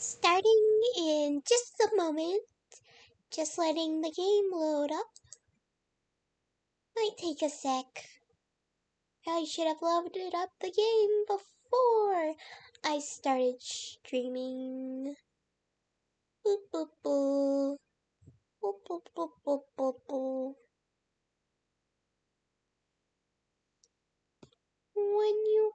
Starting in just a moment. Just letting the game load up. Might take a sec. I should have loaded up the game before I started streaming. Boop boop boop. Boop boop boop boop boop boop. When you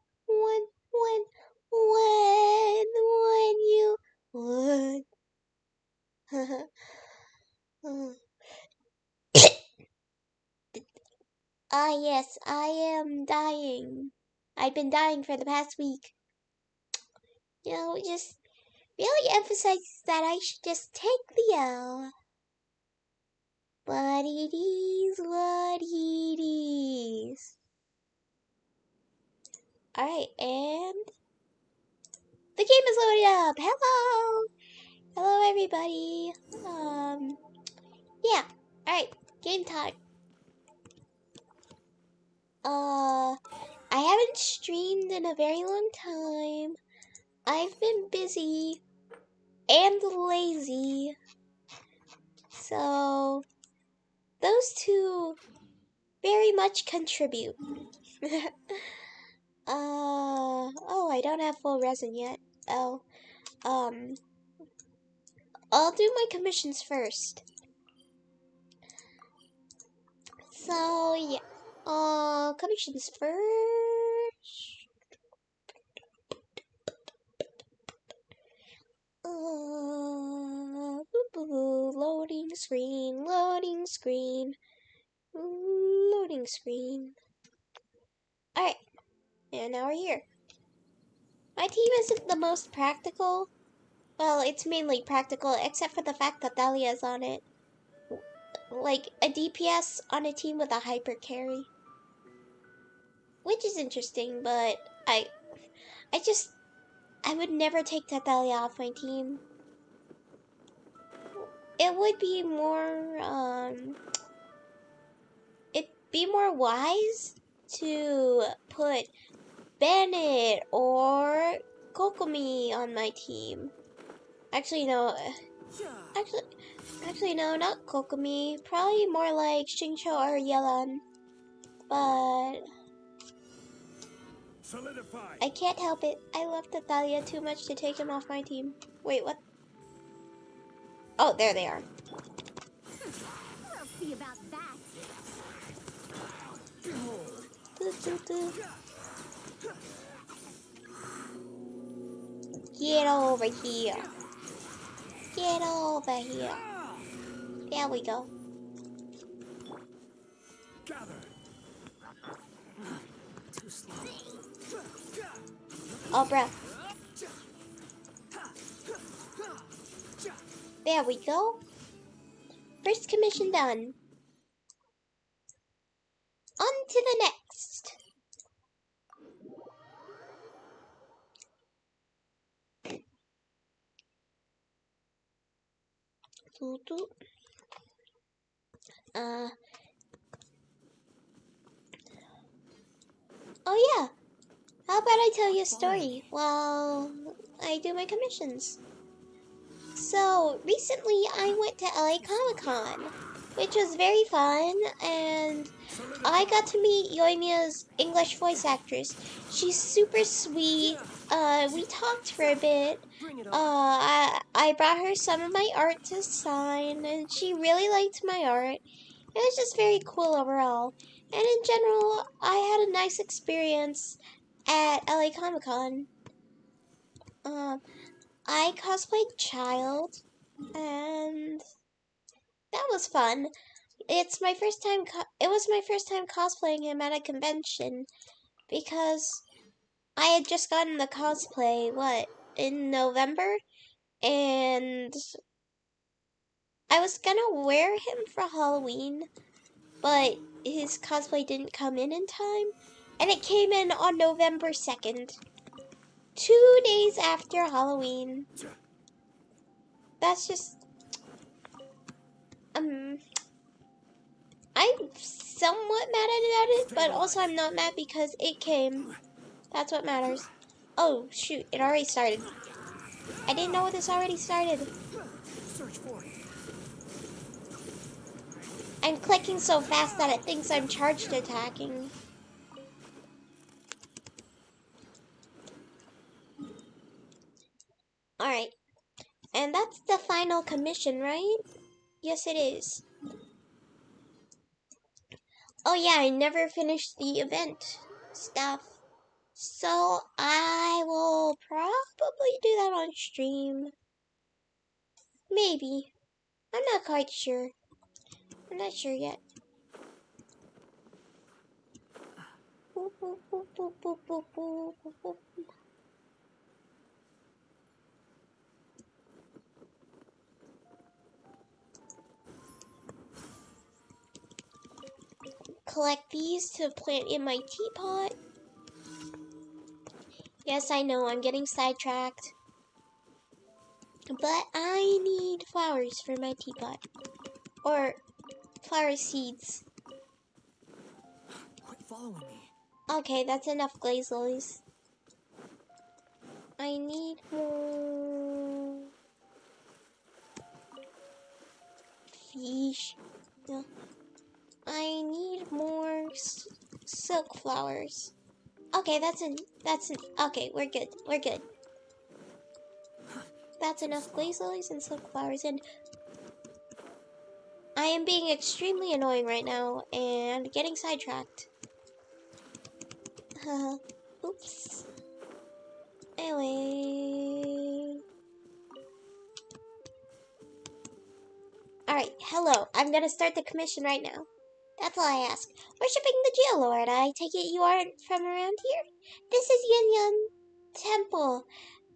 Ah yes, I am dying. I've been dying for the past week. Just really emphasizes that I should just take the L. But it is what it is. Alright, and the game is loaded up. Hello! Hello everybody. Yeah. Alright, game time. I haven't streamed in a very long time. I've been busy and lazy. So, those two very much contribute. Oh, I don't have full resin yet. Oh, I'll do my commissions first. So, yeah. Commissions first. Loading screen, loading screen, loading screen. Alright, and now we're here. My team isn't the most practical. Well, it's mainly practical, except for the fact that Dahlia's on it. Like, a DPS on a team with a hyper carry. Which is interesting, but I would never take Tatalia off my team. It would be more, it'd be more wise to put Bennett or Kokomi on my team. Actually, no. Actually, no, not Kokomi. Probably more like Xingqiu or Yelan. But I can't help it. I love Tatalia too much to take him off my team. Wait, what? Oh, there they are. We'll see about that. Get over here. Get over here. There we go. Oh, bruh. There we go. First commission done. On to the next. Oh yeah. How about I tell you a story while I do my commissions? So, recently I went to LA Comic-Con, which was very fun, and I got to meet Yoimiya's English voice actress. She's super sweet. We talked for a bit. I brought her some of my art to sign, and she really liked my art. It was just very cool overall. And in general, I had a nice experience at LA Comic Con. I cosplayed Child, and that was fun. It was my first time cosplaying him at a convention because I had just gotten the cosplay in November, and I was gonna wear him for Halloween, but his cosplay didn't come in time, and it came in on November 2nd, 2 days after Halloween. That's just, I'm somewhat mad about it, but also I'm not mad because it came. That's what matters. Oh, shoot, it already started. I didn't know this already started. Search for it. I'm clicking so fast that it thinks I'm charged attacking. Alright. And that's the final commission, right? Yes, it is. Oh yeah, I never finished the event stuff. So I will probably do that on stream. Maybe. I'm not quite sure. I'm not sure yet. Collect these to plant in my teapot. Yes, I know, I'm getting sidetracked. But I need flowers for my teapot. Or flower seeds. Quit following me. Okay, that's enough glaze lilies. I need more fish. No. I need more silk flowers. Okay, that's okay, we're good. We're good. That's enough glaze lilies and silk flowers, and I am being extremely annoying right now and getting sidetracked. Oops. Anyway. Alright, hello. I'm gonna start the commission right now. That's all I ask. Worshipping the Geolord, I take it you aren't from around here? This is Yun Yun Temple.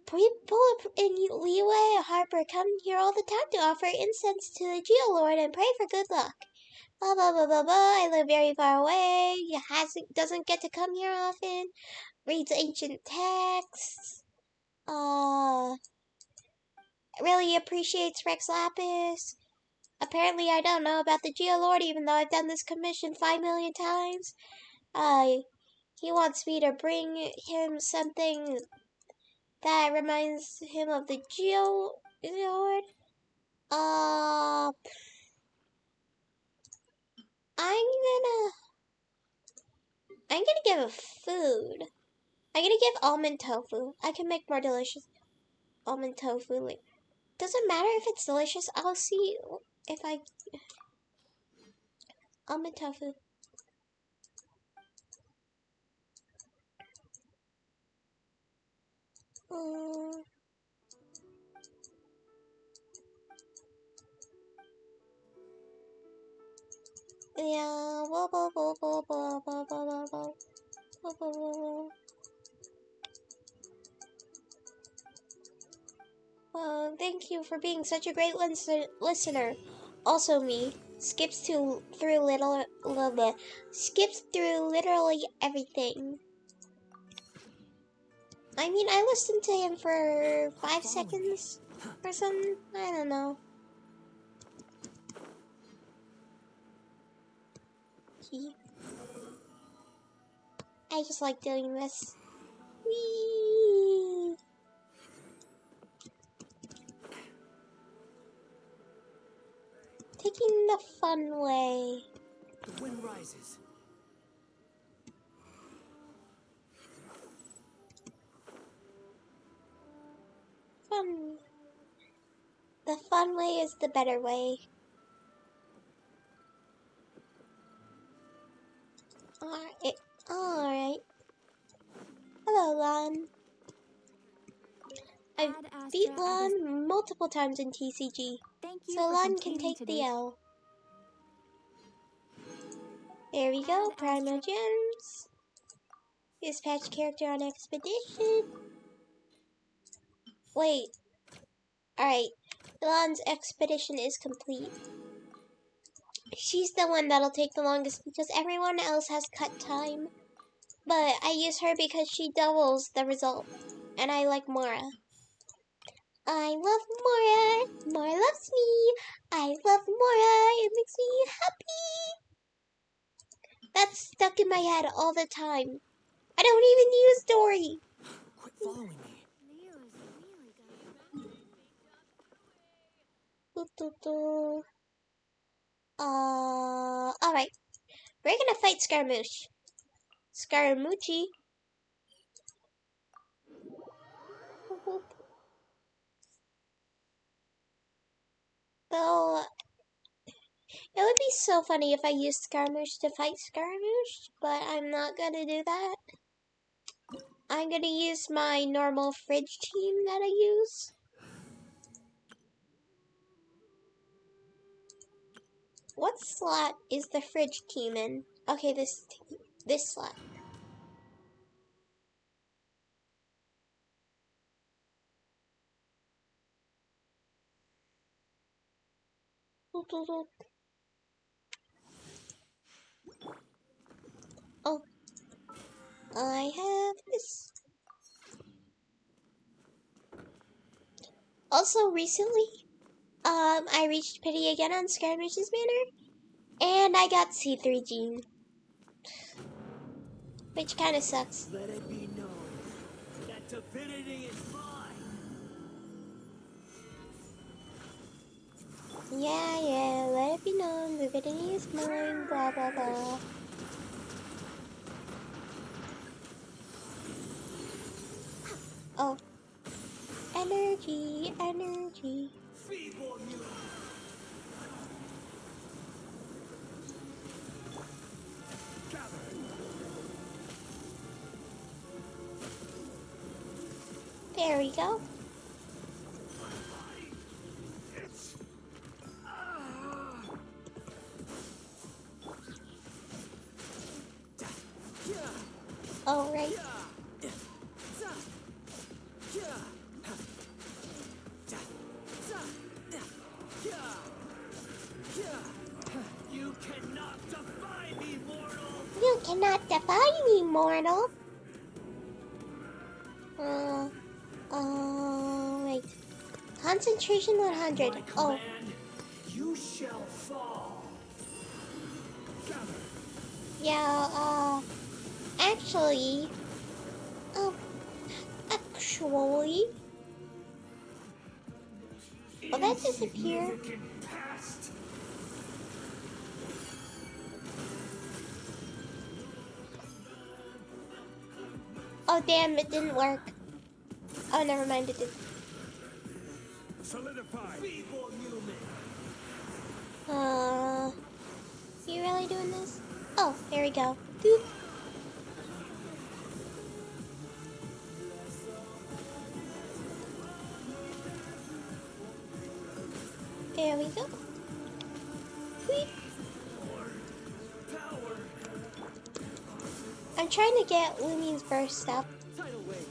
People in Liyue Harbor come here all the time to offer incense to the Geolord and pray for good luck. Blah blah blah blah blah. I live very far away. Doesn't get to come here often. Reads ancient texts. Really appreciates Rex Lapis. Apparently, I don't know about the Geolord, even though I've done this commission 5 million times. He wants me to bring him something that reminds him of the Geolord. I'm gonna give a food. I'm gonna give almond tofu. I can make more delicious almond tofu later. Doesn't matter if it's delicious. I'll see if I almond tofu. Yeah. Thank you for being such a great listener. Also, me skips through literally everything. I mean, I listened to him for 5 seconds or something. I don't know. I just like doing this. Whee! Taking the fun way. The wind rises. Fun. The fun way is the better way. Alright. Hello, Lon. I've beat Lon multiple times in TCG, so Lon can take the L. There we go, Primo Gems. Dispatch character on expedition. Wait. Alright, Lon's expedition is complete. She's the one that'll take the longest because everyone else has cut time. But I use her because she doubles the result. And I like Mora. I love Mora. Mora loves me. I love Mora. It makes me happy. That's stuck in my head all the time. I don't even use Dory. Quit following me. Alright. We're gonna fight Scaramouche. Scaramucci. Though, it would be so funny if I used Scaramouche to fight Scaramouche, but I'm not gonna do that. I'm gonna use my normal fridge team that I use. What slot is the fridge team in? Okay, this slot. Oh, I have this. Also, recently, I reached pity again on Scaramouche's banner, and I got C3 Gene, which kind of sucks. Let it be known that divinity is mine. Yeah, let it be known, divinity is mine, blah blah blah. Oh, energy. Feeble you. Gather. There we go. All right. You cannot defy me, mortal. You cannot defy me, mortal. Wait. Concentration 100. My Oh, command, you shall fall. Gather. yeah, actually, will that disappear? Insignificant past. Oh, damn, it didn't work. Oh, never mind, it did. Solidify. Feeble human. You really doing this? Oh, there we go. Doop. There we go. Wheep. Power. I'm trying to get Lumine's burst up. Tidal wave.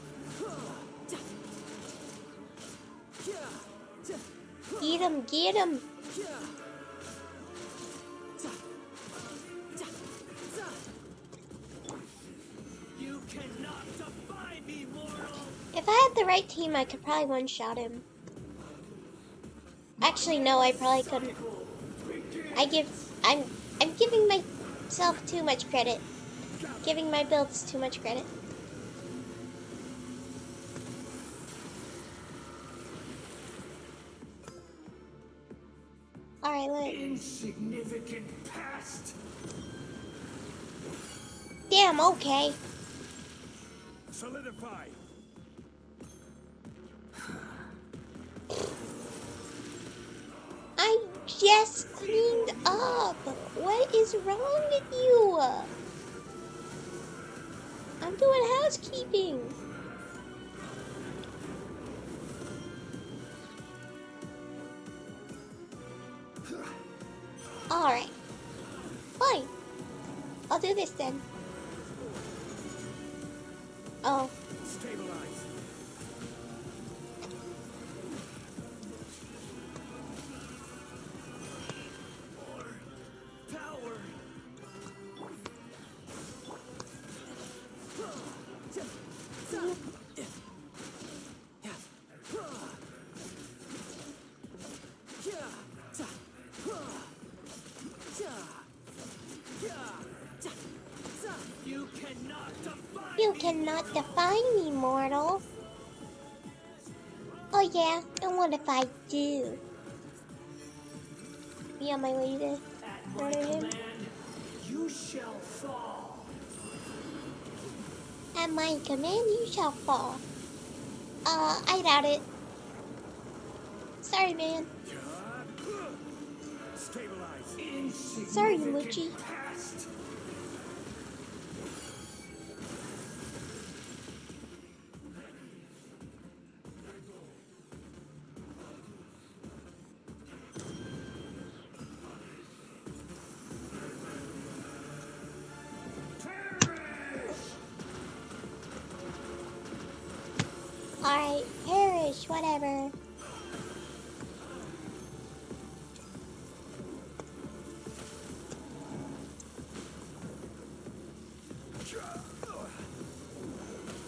Get him. You cannot defy me, mortal. If I had the right team, I could probably one-shot him. Actually, no, I probably couldn't. I'm giving myself too much credit. Giving my builds too much credit. Alright, look. Insignificant past. Damn, okay. Solidify. I just cleaned up. What is wrong with you? I'm doing housekeeping. Alright. Fine. I'll do this then. Oh. Stabilize. Power. You cannot defy You me, cannot mortal. defy me, mortal. Oh yeah, and what if I do? be on my way to At my murder him. command, you shall fall. At my command, you shall fall. I doubt it. Sorry, man. Stabilize. Sorry, Moochie. Past. Alright, perish, whatever.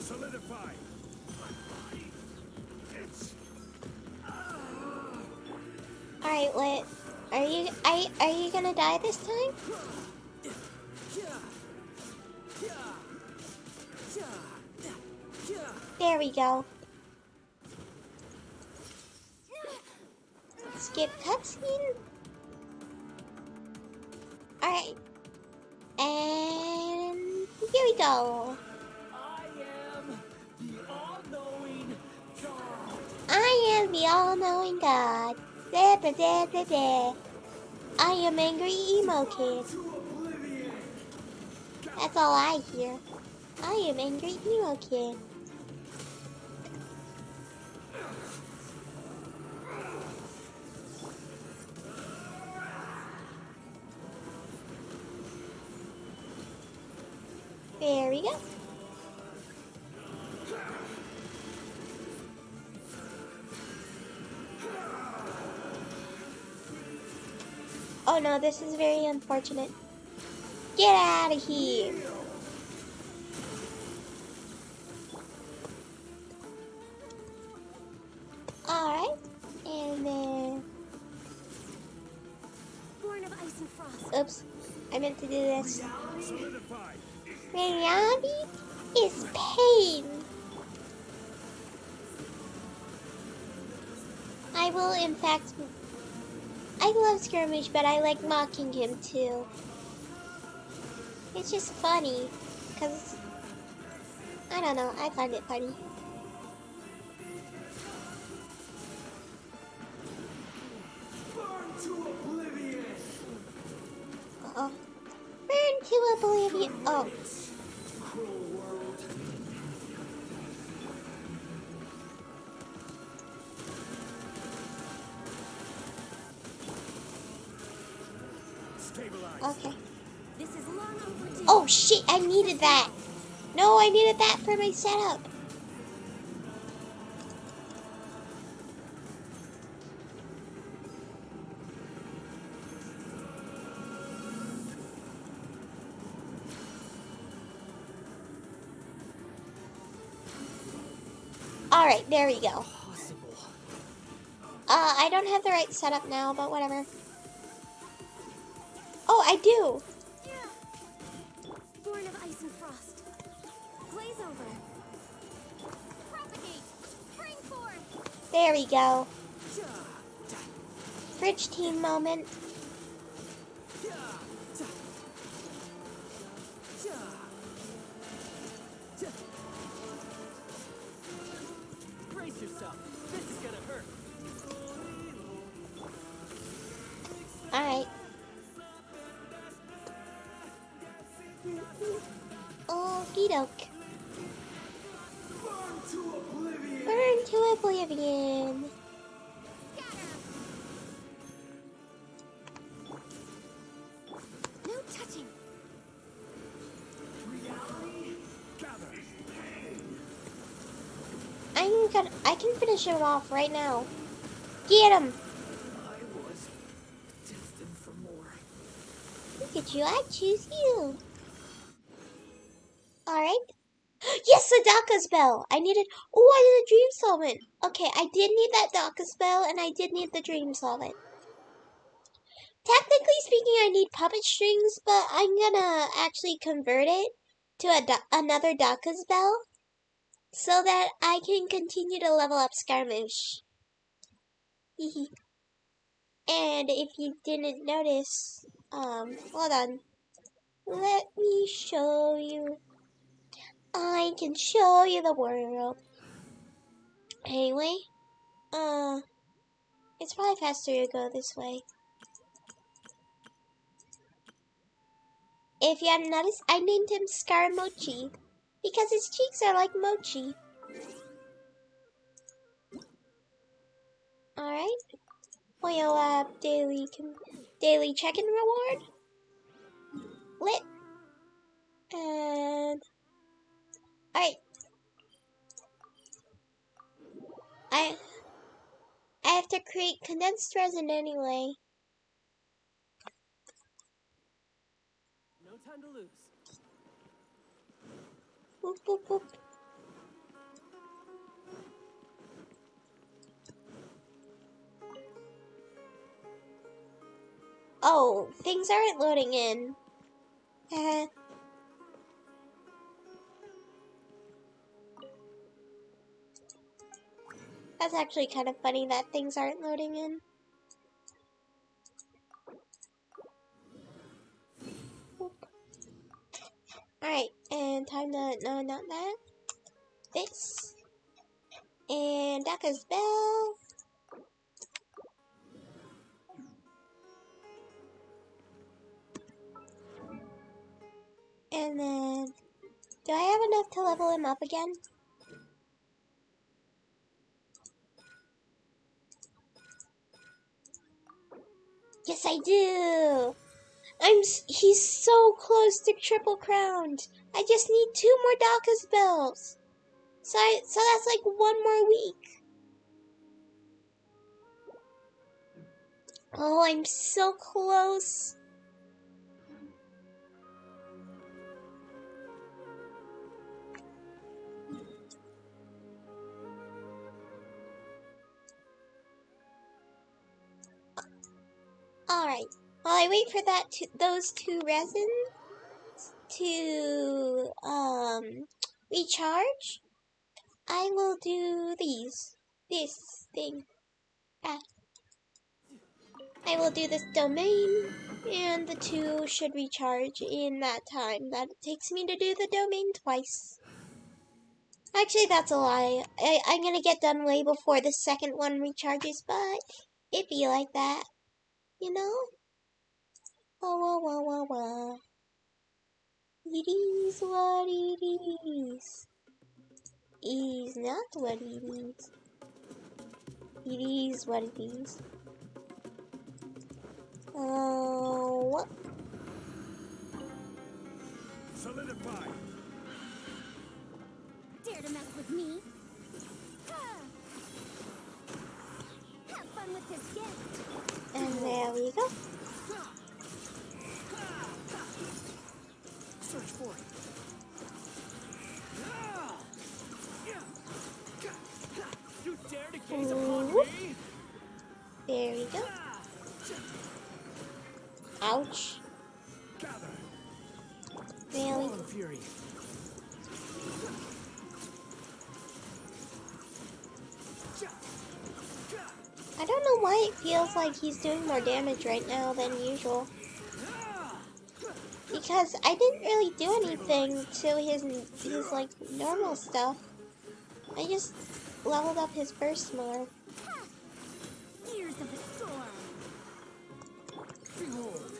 Solidify. Alright, what? Are you gonna die this time? There we go. Skip cutscene. Alright. And here we go. I am the all-knowing God. I am the all-knowing God. Da, da, da, da, da. I am angry emo kid. To oblivion. That's all I hear. I am angry emo kid. There we go. Oh no, this is very unfortunate. Get out of here. Alright. And then... Born of ice and frost. Oops. I meant to do this. Solidify. Reality is pain. I will, in fact... I love Skirmish, but I like mocking him too. It's just funny. Because... I don't know, I find it funny. Burn to oblivion. Uh-oh. Burn to oblivion. Oh. Cruel world. Stabilize. Okay. This is long overdue. Oh shit, I needed that. No, I needed that for my setup. Alright, there we go. Possible. I don't have the right setup now, but whatever. Oh, I do. Born of ice and frost. Glaze over. Propagate. Spring forth. There we go. Bridge team moment. Brace yourself. This is gonna hurt. Alright. Okie doke. Burn to oblivion. Burn to oblivion. No touching. Reality. Gather. I can finish him off right now. Get him. I was destined for more. Look at you. I choose you. Alright. Yes, the Daka spell. I needed... Oh, I need a dream solvent. Okay, I did need that Daka spell, and I did need the dream solvent. Technically speaking, I need puppet strings, but I'm gonna actually convert it to another Daka spell so that I can continue to level up Skirmish. Hehe. And if you didn't notice, hold on. Let me show you. I can show you the world. Anyway, it's probably faster to go this way. If you haven't noticed, I named him Scaramochi because his cheeks are like mochi. Alright. Oil up daily check-in reward. Lit. And alright. I have to create condensed resin anyway. No time to lose. Boop boop boop. Oh, things aren't loading in. That's actually kind of funny that things aren't loading in. Alright, and time to, no, not that. This. And Daka's bell. And then, do I have enough to level him up again? Yes, I do. He's so close to triple crowned. I just need 2 more Daka's bells. So that's like 1 more week. Oh, I'm so close. Alright, while I wait for those 2 resins to recharge, I will do this thing. I will do this domain, and the 2 should recharge in that time that it takes me to do the domain twice. Actually, that's a lie. I'm gonna get done way before the second one recharges, but it be like that, you know? Wah wah wah wah wah. It is what it is. Is not what it is. It is what it is. Oh, what? Solidify. Dare to mess with me? Ah. Have fun with this gift. And there we go. Search for it. You dare to gaze upon me? There we go. Ouch. Gather. Really? Strong fury. I don't know why it feels like he's doing more damage right now than usual. Because I didn't really do anything to his like normal stuff. I just leveled up his burst more. Ears of the storm. Behold.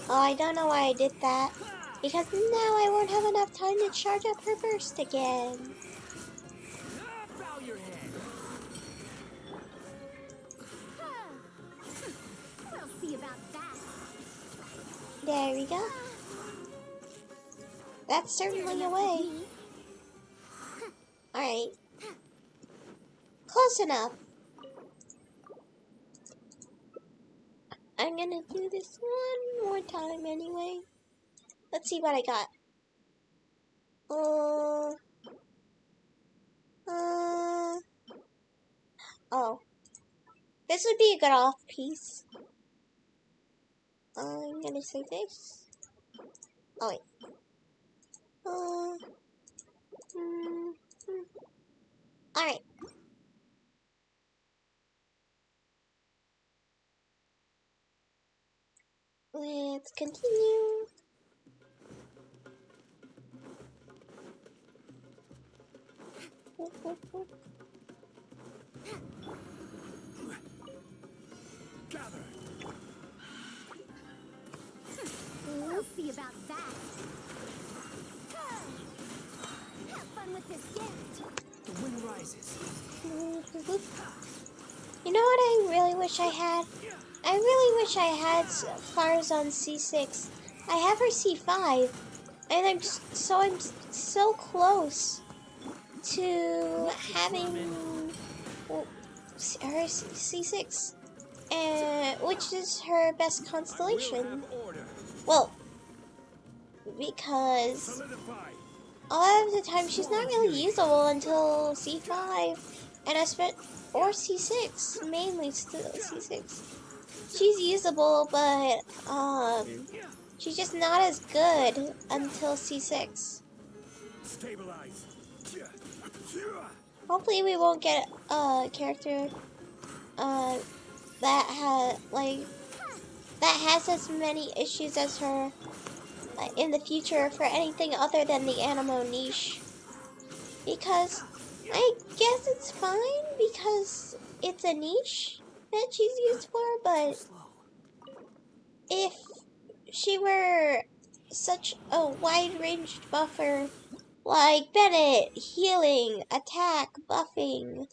Oh, I don't know why I did that. Because now I won't have enough time to charge up her burst again. Bow your head. We'll see about that. There we go. That's certainly a way. Alright. Close enough. I'm gonna do this one more time anyway. Let's see what I got. Oh. This would be a good off piece. I'm gonna say this. Oh wait. Alright. let's continue. Gather. We'll see about that. Have fun with this gift. The wind rises. You know what I really wish I had? I really wish I had Farzan C6. I have her C5, and I'm so close to having her C6, and which is her best I will constellation. have order. Well, because Solidify. a lot of the time she's not really usable until C5, and or C6, mainly still C6. She's usable, but she's just not as good until C6. Stabilize. Hopefully we won't get a character that has as many issues as her in the future for anything other than the Anemo niche. Because I guess it's fine because it's a niche that she's used for, but if she were such a wide-ranged buffer like Bennett, healing, attack, buffing,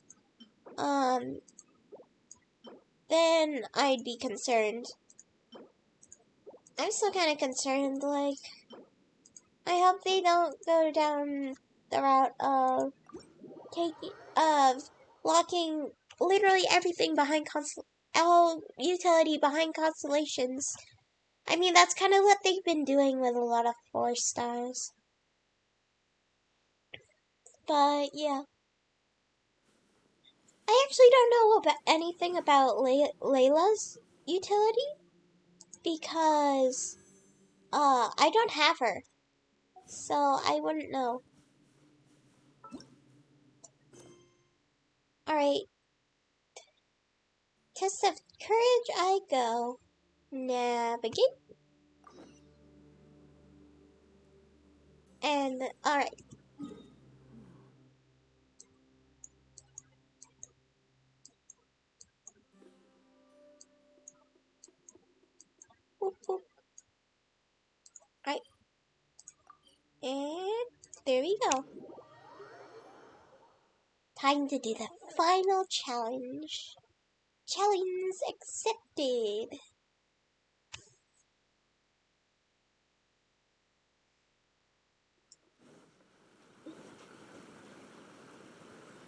then I'd be concerned. I'm still kind of concerned, like, I hope they don't go down the route of locking literally everything behind all utility behind constellations. I mean, that's kind of what they've been doing with a lot of 4 stars. But yeah, I actually don't know about anything about Layla's utility because I don't have her, so I wouldn't know. All right, test of courage. I go. Navigate. And all right. Boop, boop. Right. And there we go. Time to do the final challenge. Challenge accepted.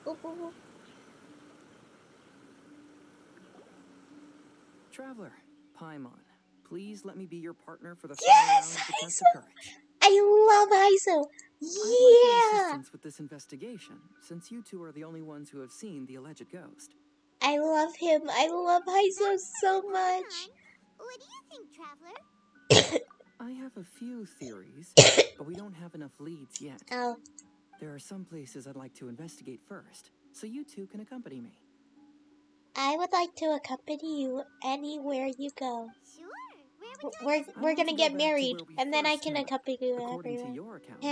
Boop, boop, boop. Traveler, Paimon, please let me be your partner for the Yes, final round of the test Heizo! of courage. I love Heizo. I'd like your Yeah. assistance with this investigation, since you two are the only ones who have seen the alleged ghost. I love him. I love Heizo so much. What do you think, Traveler? I have a few theories, but we don't have enough leads yet. Oh, There are some places I'd like to investigate first, so you two can accompany me. I would like to accompany you anywhere you go. Sure. Where would you We're I want gonna to go get back to married, where we and then I first can met. accompany you According to everywhere. your accounts,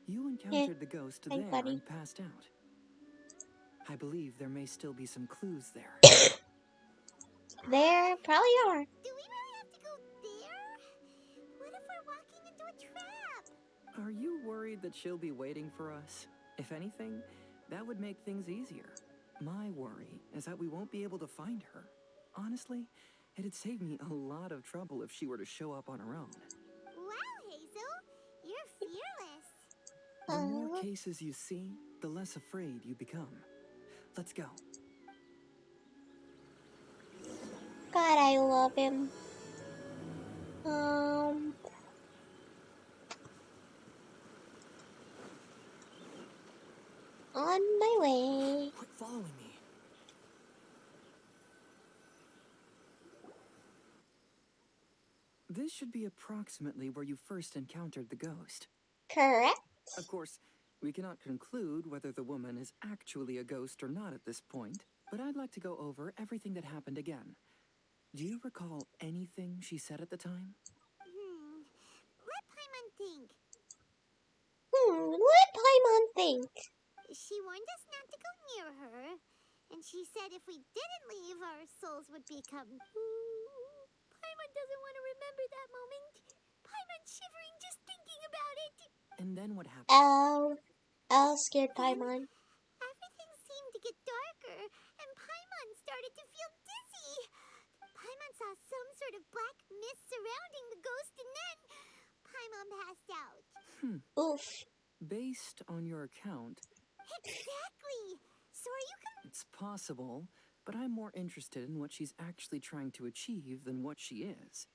you encountered the ghost Hi, there buddy. and passed out. I believe there may still be some clues there. There probably are. Do we really have to go there? What if we're walking into a trap? Are you worried that she'll be waiting for us? If anything, that would make things easier. My worry is that we won't be able to find her. Honestly, it'd save me a lot of trouble if she were to show up on her own. Wow, Hazel, you're fearless. The more cases you see, the less afraid you become. Let's go. God, I love him. On my way. Quit following me. This should be approximately where you first encountered the ghost. Correct. Of course, we cannot conclude whether the woman is actually a ghost or not at this point, but I'd like to go over everything that happened again. Do you recall anything she said at the time? think? What did Paimon think? She warned us not to go near her, and she said if we didn't leave, our souls would become. Paimon doesn't want to remember that moment. Paimon's shivering just thinking about it. And then what happened? Scared Paimon. Everything seemed to get darker, and Paimon started to feel dizzy. Paimon saw some sort of black mist surrounding the ghost, and then Paimon passed out. Oof. Based on your account, Exactly. So are you it's possible, but I'm more interested in what she's actually trying to achieve than what she is.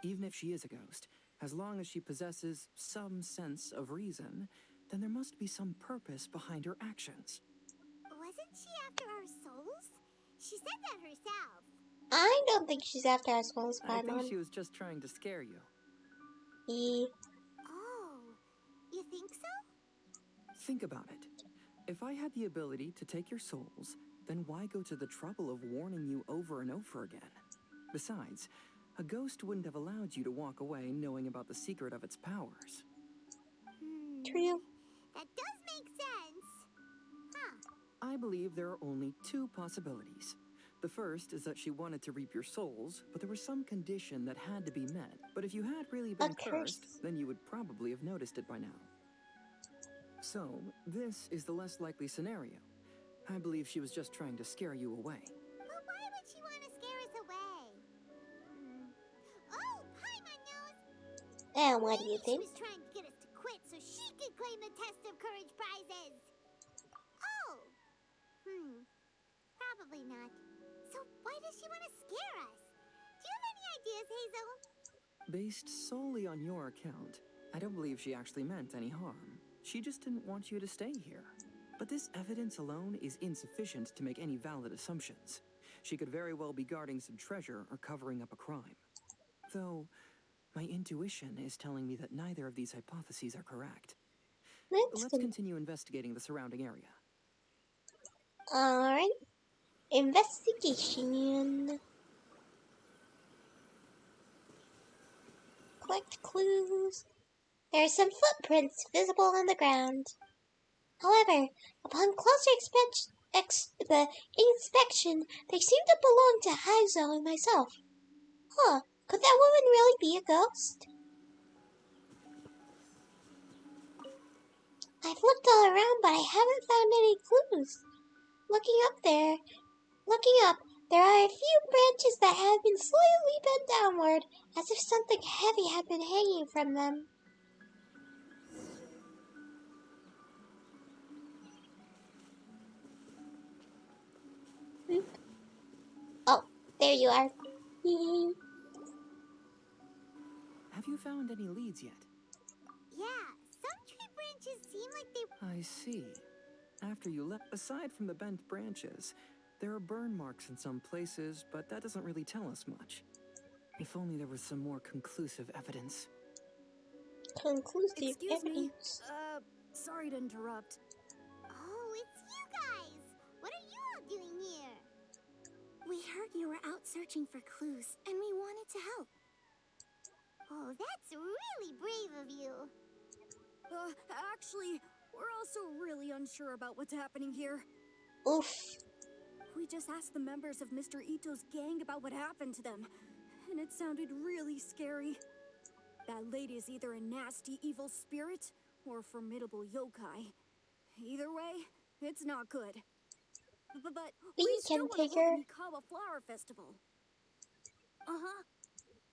Even if she is a ghost, as long as she possesses some sense of reason, then there must be some purpose behind her actions. Wasn't she after our souls? She said that herself. I don't think she's after our souls, I think Paimon. she was just trying to scare you. Oh, you think so? Think about it. If I had the ability to take your souls, then why go to the trouble of warning you over and over again? Besides, a ghost wouldn't have allowed you to walk away knowing about the secret of its powers. True. That does make sense. Huh. I believe there are only two possibilities. The first is that she wanted to reap your souls, but there was some condition that had to be met. But if you had really been curse. cursed, then you would probably have noticed it by now. So, this is the less likely scenario. I believe she was just trying to scare you away. But why would she want to scare us away? Oh, Paimon knows. And what do you Maybe think? She was trying to get us to quit so she could claim the Test of Courage prizes. Oh. Probably not. So why does she want to scare us? Do you have any ideas, Hazel? Based solely on your account, I don't believe she actually meant any harm. She just didn't want you to stay here. But this evidence alone is insufficient to make any valid assumptions. She could very well be guarding some treasure or covering up a crime. Though, my intuition is telling me that neither of these hypotheses are correct. Let's continue investigating the surrounding area. Alright. Investigation. Collect clues. There are some footprints visible on the ground. However, upon closer inspection, they seem to belong to Hazel and myself. Huh, could that woman really be a ghost? I've looked all around, but I haven't found any clues. Looking up, there are a few branches that have been slightly bent downward, as if something heavy had been hanging from them. Oh, there you are. Have you found any leads yet? Yeah, some tree branches seem like they... I see. After you left, aside from the bent branches, there are burn marks in some places, but that doesn't really tell us much. If only there was some more conclusive evidence. Conclusive Excuse me. evidence. Sorry to interrupt. Oh, it's you guys! What are you all doing here? We heard you were out searching for clues, and we wanted to help. Oh, that's really brave of you. Actually, we're also really unsure about what's happening here. Oof. We just asked the members of Mr. Ito's gang about what happened to them, and it sounded really scary. That lady is either a nasty evil spirit or a formidable yokai. Either way, it's not good. But We still can want to take hold her. the Mikawa Flower Festival. Uh-huh.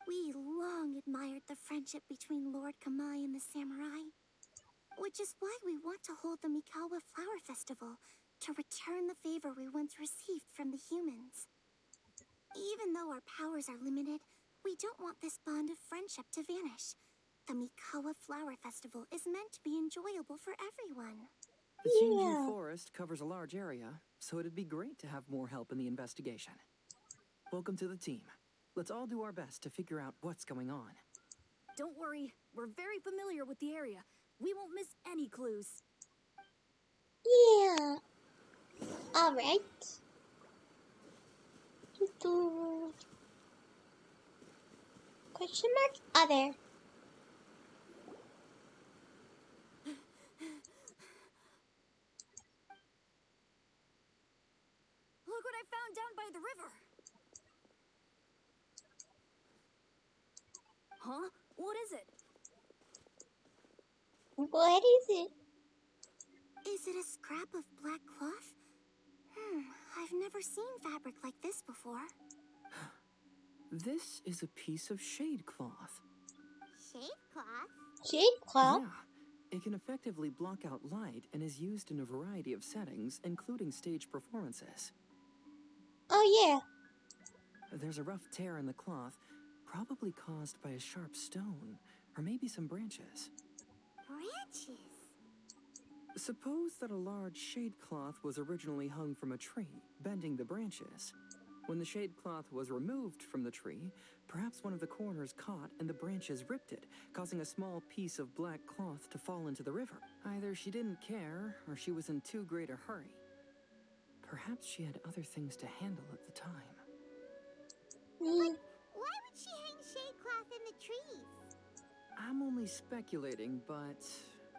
We long admired the friendship between Lord Kamai and the samurai, which is why we want to hold the Mikawa Flower Festival to return the favor we once received from the humans. Even though our powers are limited, we don't want this bond of friendship to vanish. The Mikawa Flower Festival is meant to be enjoyable for everyone. The Shinju Yeah. Forest covers a large area, so it'd be great to have more help in the investigation. Welcome to the team. Let's all do our best to figure out what's going on. Don't worry, we're very familiar with the area. We won't miss any clues. Yeah. Alright. Question mark? Other. I found down by the river. Huh? What is it? What is it? Is it a scrap of black cloth? I've never seen fabric like this before. This is a piece of shade cloth. Shade cloth? Shade cloth? Yeah, it can effectively block out light and is used in a variety of settings, including stage performances. Oh yeah. There's a rough tear in the cloth, probably caused by a sharp stone, or maybe some branches. Branches? Suppose that a large shade cloth was originally hung from a tree, bending the branches. When the shade cloth was removed from the tree, perhaps one of the corners caught and the branches ripped it, causing a small piece of black cloth to fall into the river. Either she didn't care, or she was in too great a hurry. Perhaps she had other things to handle at the time. Mm. Why would she hang shade cloth in the trees? I'm only speculating, but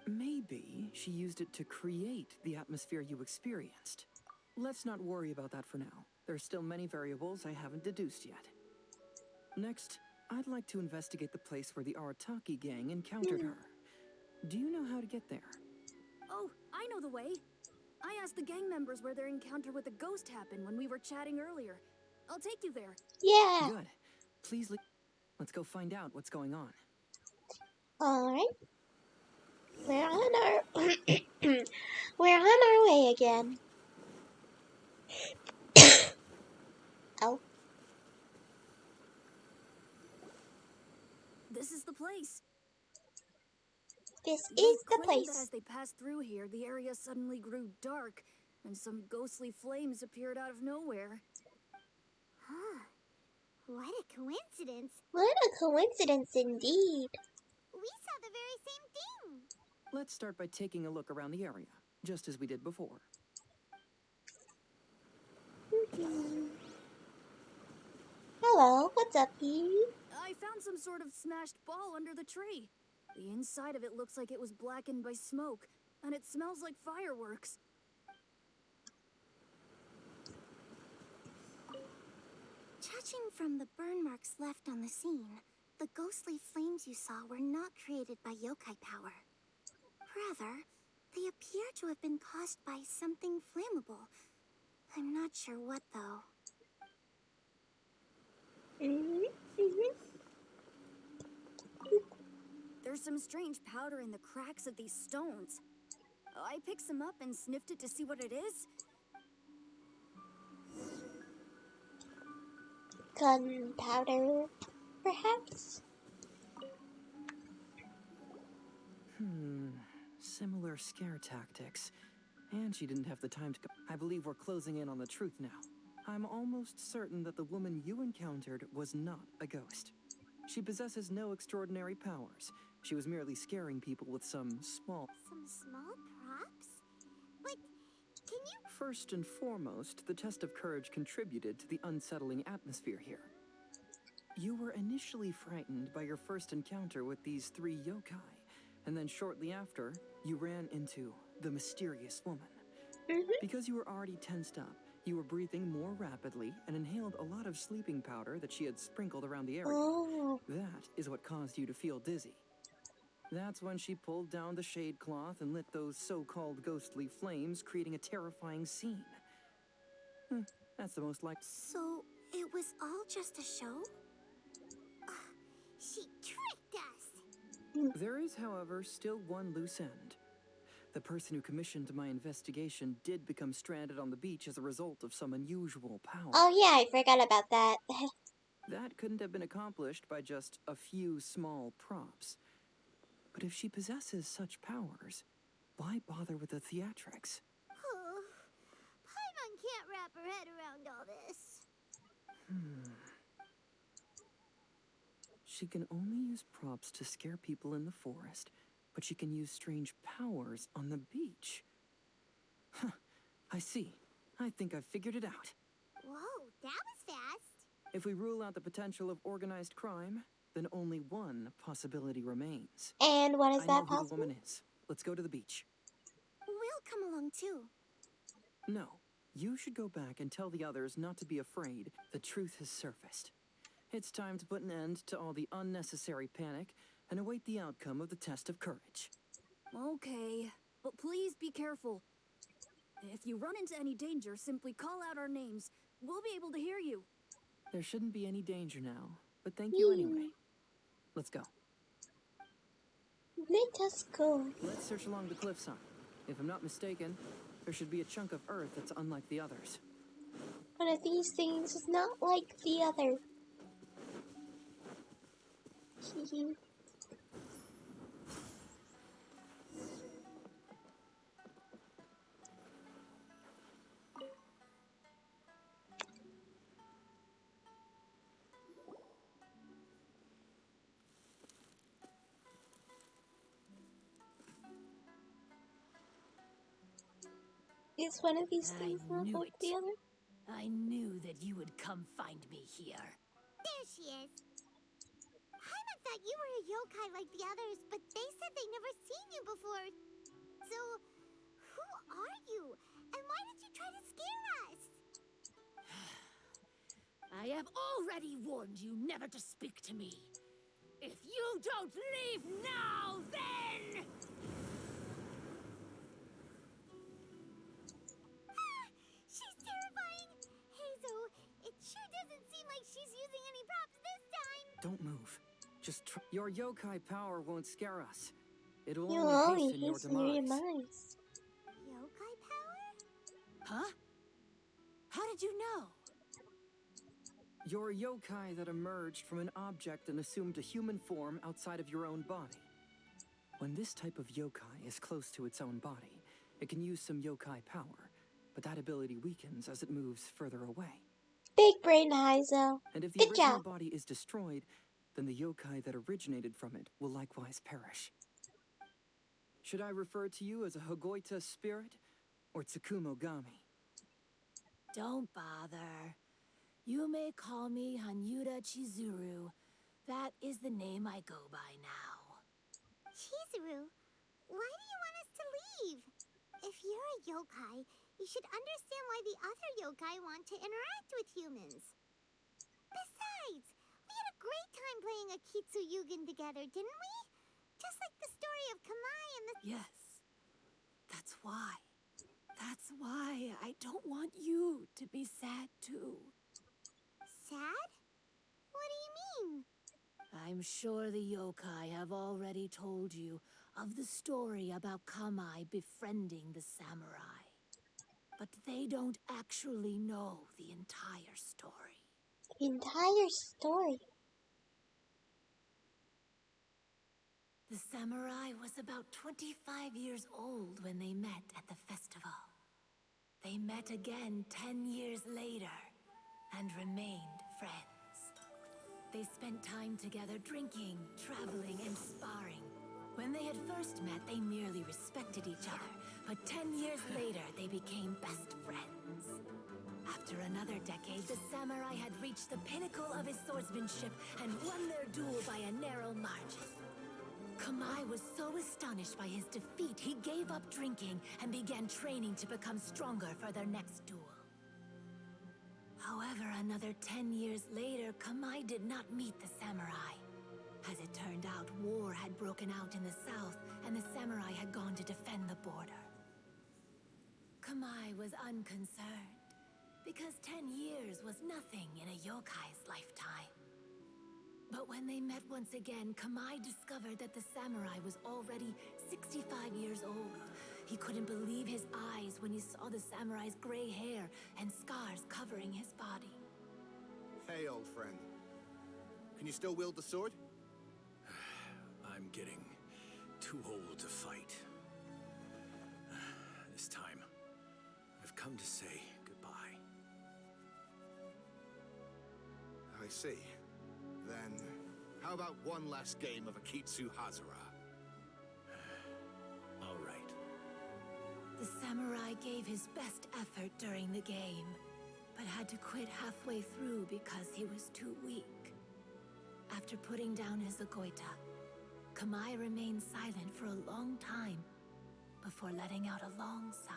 maybe she used it to create the atmosphere you experienced. Let's not worry about that for now. There's still many variables I haven't deduced yet. Next, I'd like to investigate the place where the Arataki gang encountered her. Do you know how to get there? Oh, I know the way. I asked the gang members where their encounter with the ghost happened when we were chatting earlier. I'll take you there. Yeah. Good. Please let's go find out what's going on. Alright. We're on our we're on our way again. Oh. This is the place. This They is the claim that as place. they passed through here, the area suddenly grew dark, and some ghostly flames appeared out of nowhere. Huh. What a coincidence. What a coincidence indeed. We saw the very same thing. Let's start by taking a look around the area, just as we did before. Hello, what's up, Pete? I found some sort of smashed ball under the tree. The inside of it looks like it was blackened by smoke, and it smells like fireworks. Judging from the burn marks left on the scene, the ghostly flames you saw were not created by yokai power. Rather, they appear to have been caused by something flammable. I'm not sure what, though. There's some strange powder in the cracks of these stones. I picked some up and sniffed it to see what it is. Gunpowder, perhaps? Similar scare tactics. And she didn't have the time to go. I believe we're closing in on the truth now. I'm almost certain that the woman you encountered was not a ghost. She possesses no extraordinary powers. She was merely scaring people with some small... Some small props? But can you... First and foremost, the test of courage contributed to the unsettling atmosphere here. You were initially frightened by your first encounter with these three yokai, and then shortly after, you ran into the mysterious woman. Because you were already tensed up, you were breathing more rapidly and inhaled a lot of sleeping powder that she had sprinkled around the area. Oh. That is what caused you to feel dizzy. That's when she pulled down the shade cloth and lit those so-called ghostly flames, creating a terrifying scene. That's the most likely. So, it was all just a show? She tricked us. There is, however, still one loose end. The person who commissioned my investigation did become stranded on the beach as a result of some unusual power. Oh yeah, I forgot about that. That couldn't have been accomplished by just a few small props. But if she possesses such powers, why bother with the theatrics? Paimon can't wrap her head around all this. She can only use props to scare people in the forest, but she can use strange powers on the beach. Huh, I see. I think I've figured it out. Whoa, that was fast. If we rule out the potential of organized crime, then only one possibility remains. And what is I know that who the possible? woman is. Let's go to the beach. We'll come along too. No, You should go back and tell the others not to be afraid. The truth has surfaced. It's time to put an end to all the unnecessary panic and await the outcome of the test of courage. Okay, but please be careful. If you run into any danger, simply call out our names. We'll be able to hear you. There shouldn't be any danger now, but thank you anyway. Let's go. Let us go. Let's search along the cliffside. If I'm not mistaken, there should be a chunk of earth that's unlike the others. One of these things is not like the other. Hehe. Is one of these things not knew like it. the other? I knew that you would come find me here. There she is. Paimon thought you were a yokai like the others, but they said they never seen you before. So, who are you? And why did you try to scare us? I have already warned you never to speak to me. If you don't leave now, then... She's terrifying! Hazel, it sure doesn't seem like she's using any props this time! Don't move. Just your yokai power won't scare us. It'll You'll only only hasten your hasten your demise. demise. Yokai power? Huh? How did you know? You're a yokai that emerged from an object and assumed a human form outside of your own body. When this type of yokai is close to its own body, it can use some yokai power, but that ability weakens as it moves further away. Big brain, Heizo. And if the Good original job. body is destroyed, then the yokai that originated from it will likewise perish. Should I refer to you as a Hagoita spirit or Tsukumo Gami? Don't bother. You may call me Hanyuda Chizuru. That is the name I go by now. Chizuru, why do you want us to leave? If you're a yokai, you should understand why the other yokai want to interact with humans. Besides, we had a great time playing a Kitsuyugen together, didn't we? Just like the story of Kamai and the... Yes. That's why. That's why I don't want you to be sad too. Sad? What do you mean? I'm sure the yokai have already told you of the story about Kamai befriending the samurai. But they don't actually know the entire story. The entire story. The samurai was about 25 years old when they met at the festival. They met again 10 years later and remained friends. They spent time together drinking, traveling, and sparring. When they had first met, they merely respected each other, but 10 years later, they became best friends. After another decade, the samurai had reached the pinnacle of his swordsmanship and won their duel by a narrow margin. Kamai was so astonished by his defeat, he gave up drinking and began training to become stronger for their next duel. However, another 10 years later, Kamai did not meet the samurai. As it turned out, war had broken out in the south, and the samurai had gone to defend the border. Kamai was unconcerned, because 10 years was nothing in a yokai's lifetime. But when they met once again, Kamai discovered that the samurai was already 65 years old. He couldn't believe his eyes when he saw the samurai's gray hair and scars covering his body. Hey, old friend. Can you still wield the sword? I'm getting too old to fight. This time, I've come to say goodbye. I see. Then, how about one last game of Akitsu Hazara? All right. The samurai gave his best effort during the game, but had to quit halfway through because he was too weak. After putting down his Agoita, Kamai remained silent for a long time before letting out a long sigh.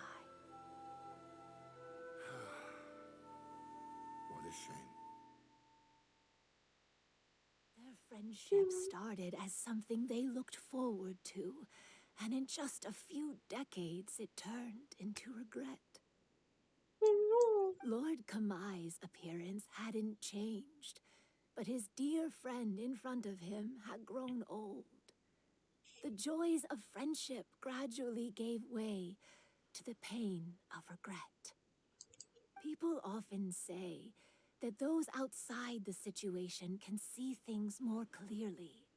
friendship started as something they looked forward to, and in just a few decades it turned into regret. Lord Kamai's appearance hadn't changed, but his dear friend in front of him had grown old. The joys of friendship gradually gave way to the pain of regret. People often say that those outside the situation can see things more clearly,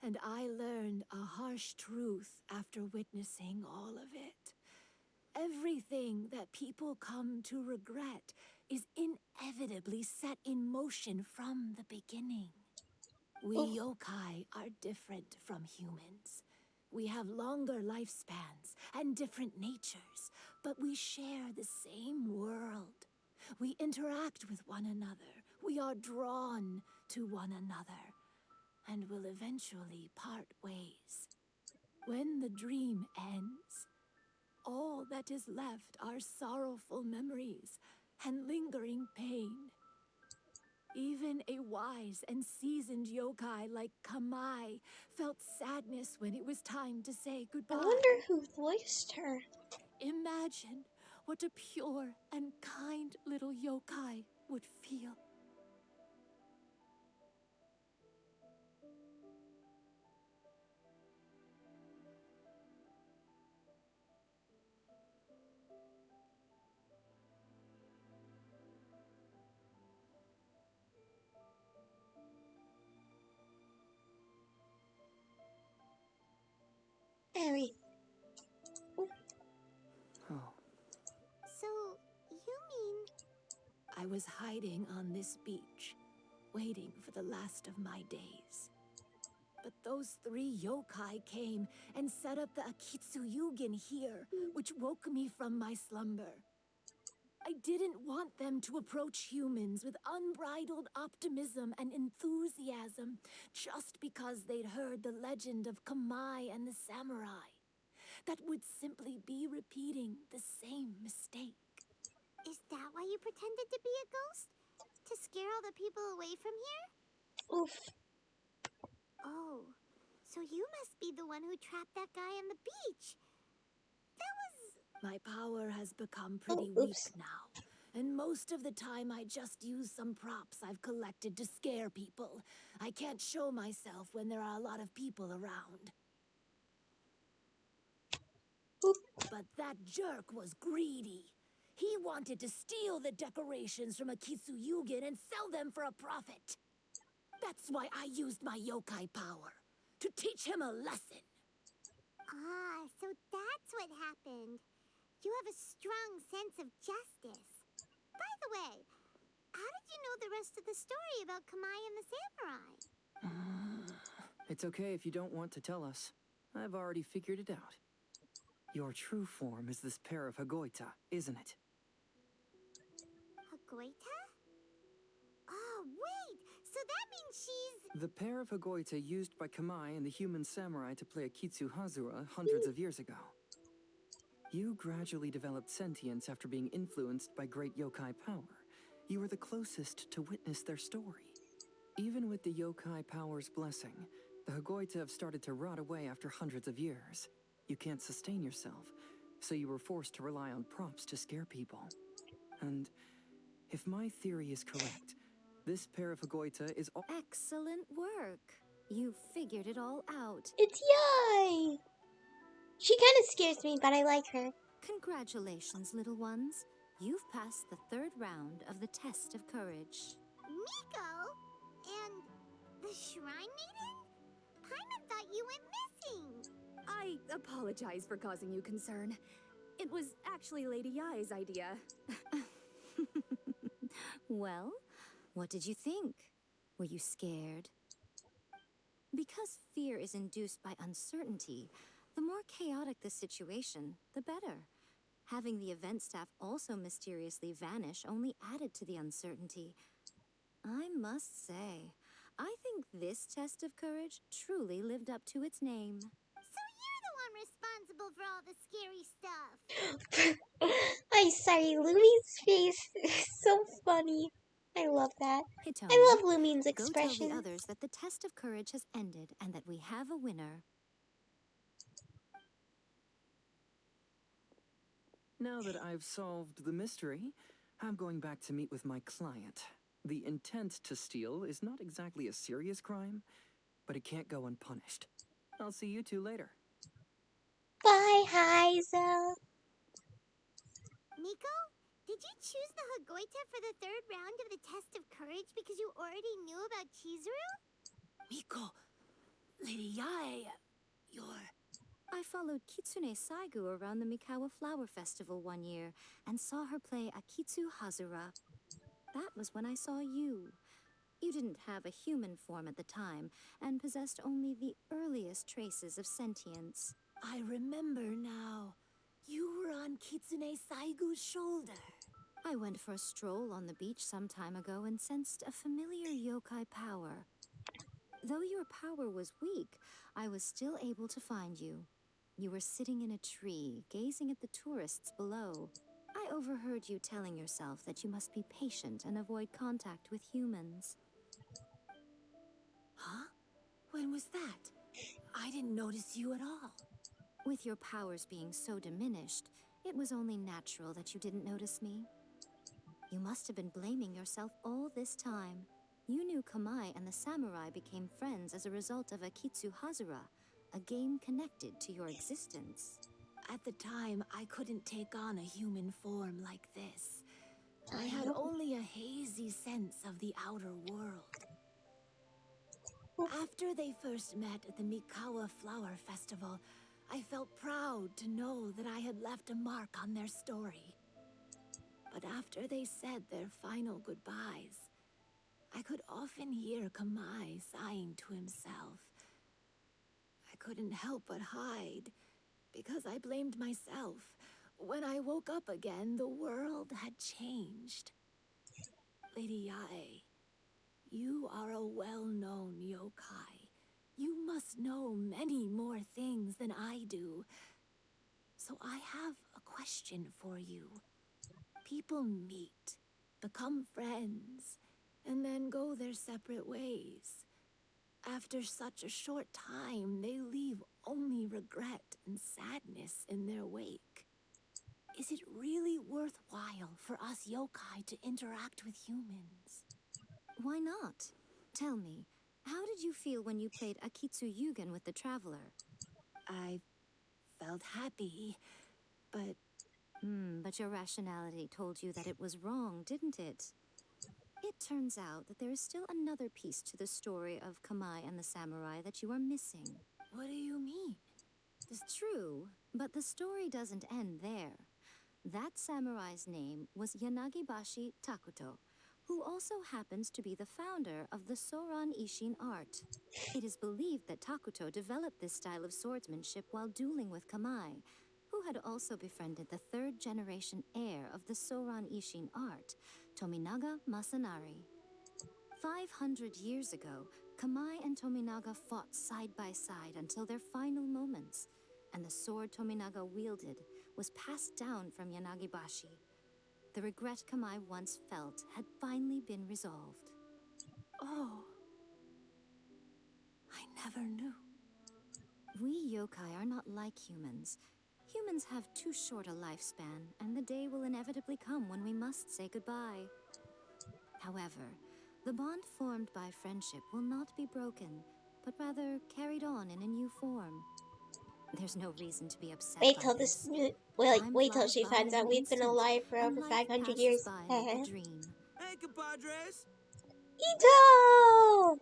and I learned a harsh truth after witnessing all of it. Everything that people come to regret is inevitably set in motion from the beginning. We yokai are different from humans. We have longer lifespans and different natures, but we share the same world. We interact with one another. We are drawn to one another, and will eventually part ways. When the dream ends, all that is left are sorrowful memories and lingering pain. Even a wise and seasoned yokai like Kamai felt sadness when it was time to say goodbye. I wonder who voiced her. Imagine what a pure and kind little yokai would feel. Harry. Oh, So, you mean... I was hiding on this beach, waiting for the last of my days. But those 3 yokai came and set up the Akitsu Yugen here, which woke me from my slumber. I didn't want them to approach humans with unbridled optimism and enthusiasm just because they'd heard the legend of Kamai and the samurai. That would simply be repeating the same mistake. Is that why you pretended to be a ghost? To scare all the people away from here? Oof. Oh, so you must be the one who trapped that guy on the beach. That was... My power has become pretty Oh, weak oops. now, and most of the time I just use some props I've collected to scare people. I can't show myself when there are a lot of people around. Oop. But that jerk was greedy. He wanted to steal the decorations from Akitsu Yugen and sell them for a profit. That's why I used my yokai power, to teach him a lesson. Ah, so that's what happened. You have a strong sense of justice. By the way, how did you know the rest of the story about Kamai and the samurai? it's okay if you don't want to tell us. I've already figured it out. Your true form is this pair of Hagoita, isn't it? Hagoita? Oh, wait! So that means she's... The pair of Hagoita used by Kamai and the human samurai to play Akitsu Hazura hundreds of years ago. You gradually developed sentience after being influenced by great yokai power. You were the closest to witness their story. Even with the yokai power's blessing, the Hagoita have started to rot away after hundreds of years. You can't sustain yourself, so you were forced to rely on props to scare people. And if my theory is correct, this pair of Hagoita is all— Excellent work. You figured it all out. It's Yai! She kind of scares me, but I like her. Congratulations, little ones. You've passed the 3rd round of the test of courage. Miko? And the Shrine Maiden? Paimon thought you went missing. I apologize for causing you concern. It was actually Lady Yai's idea. Well, what did you think? Were you scared? Because fear is induced by uncertainty, the more chaotic the situation, the better. Having the event staff also mysteriously vanish only added to the uncertainty. I must say, I think this test of courage truly lived up to its name. So you're the one responsible for all the scary stuff. I'm sorry, Louie's face is so funny. I love that. Hitomi, I love Lumine's go tell the expression. others that the test of courage has ended and that we have a winner. Now that I've solved the mystery, I'm going back to meet with my client. The intent to steal is not exactly a serious crime, but it can't go unpunished. I'll see you two later. Bye, Hazel. Miko, did you choose the Hagoita for the third round of the test of courage because you already knew about Chizuru? Miko, Lady Yae, you're... I followed Kitsune Saigu around the Mikawa Flower Festival one year and saw her play Akitsu Hazura. That was when I saw you. You didn't have a human form at the time and possessed only the earliest traces of sentience. I remember now. You were on Kitsune Saigu's shoulder. I went for a stroll on the beach some time ago and sensed a familiar yokai power. Though your power was weak, I was still able to find you. You were sitting in a tree, gazing at the tourists below. I overheard you telling yourself that you must be patient and avoid contact with humans. Huh? When was that? I didn't notice you at all. With your powers being so diminished, it was only natural that you didn't notice me. You must have been blaming yourself all this time. You knew Kamai and the samurai became friends as a result of Akitsu Hazura, a game connected to your existence. At the time, I couldn't take on a human form like this. I had only a hazy sense of the outer world. After they first met at the Mikawa Flower Festival, I felt proud to know that I had left a mark on their story. But after they said their final goodbyes, I could often hear Kamai sighing to himself. I couldn't help but hide, because I blamed myself. When I woke up again, the world had changed. Lady Yae, you are a well-known yokai. You must know many more things than I do. So I have a question for you. People meet, become friends, and then go their separate ways. After such a short time, they leave only regret and sadness in their wake. Is it really worthwhile for us yokai to interact with humans? Why not? Tell me, how did you feel when you played Akitsu Yugen with the Traveler? I felt happy, but... But your rationality told you that it was wrong, didn't it? It turns out that there is still another piece to the story of Kamai and the samurai that you are missing. What do you mean? It's true, but the story doesn't end there. That samurai's name was Yanagibashi Takuto, who also happens to be the founder of the Soran Ishin art. It is believed that Takuto developed this style of swordsmanship while dueling with Kamai, who had also befriended the third-generation heir of the Soran Ishin art, Tominaga Masanari. 500 years ago, Kamai and Tominaga fought side by side until their final moments, and the sword Tominaga wielded was passed down from Yanagibashi. The regret Kamai once felt had finally been resolved. Oh. I never knew. We yokai are not like humans. Humans have too short a lifespan, and the day will inevitably come when we must say goodbye. However, the bond formed by friendship will not be broken, but rather carried on in a new form. There's no reason to be upset Wait by till this. wait till Time she flies by finds in out an we've been instant, alive for and over life 500 passes years. by like a dream. Hey, compadres! Ito!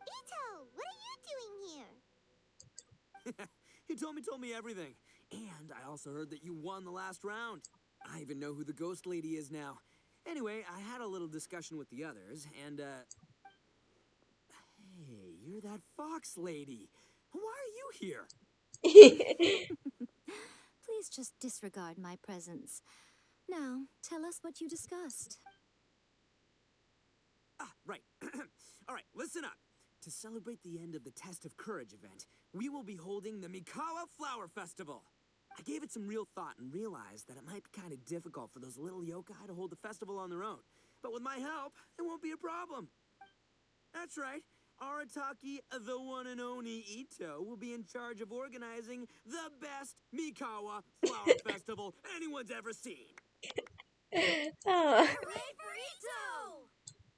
Ito, what are you doing here? He told me everything. And I also heard that you won the last round. I even know who the ghost lady is now. Anyway, I had a little discussion with the others, and, Hey, you're that fox lady. Why are you here? Please just disregard my presence. Now, tell us what you discussed. Ah, right. All right, listen up. To celebrate the end of the Test of Courage event, we will be holding the Mikawa Flower Festival. I gave it some real thought and realized that it might be kind of difficult for those little yokai to hold the festival on their own. But with my help, it won't be a problem. That's right. Arataki, the one and only Ito, will be in charge of organizing the best Mikawa Flower Festival anyone's ever seen. Oh, Hooray for Ito!